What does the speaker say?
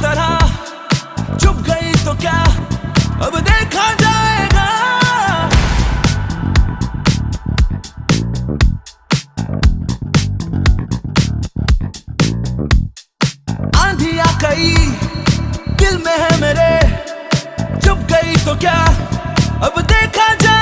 तरह चुप गई तो क्या, अब देखा जाएगा। आंधिया कई दिल में है मेरे, चुप गई तो क्या, अब देखा जाएगा।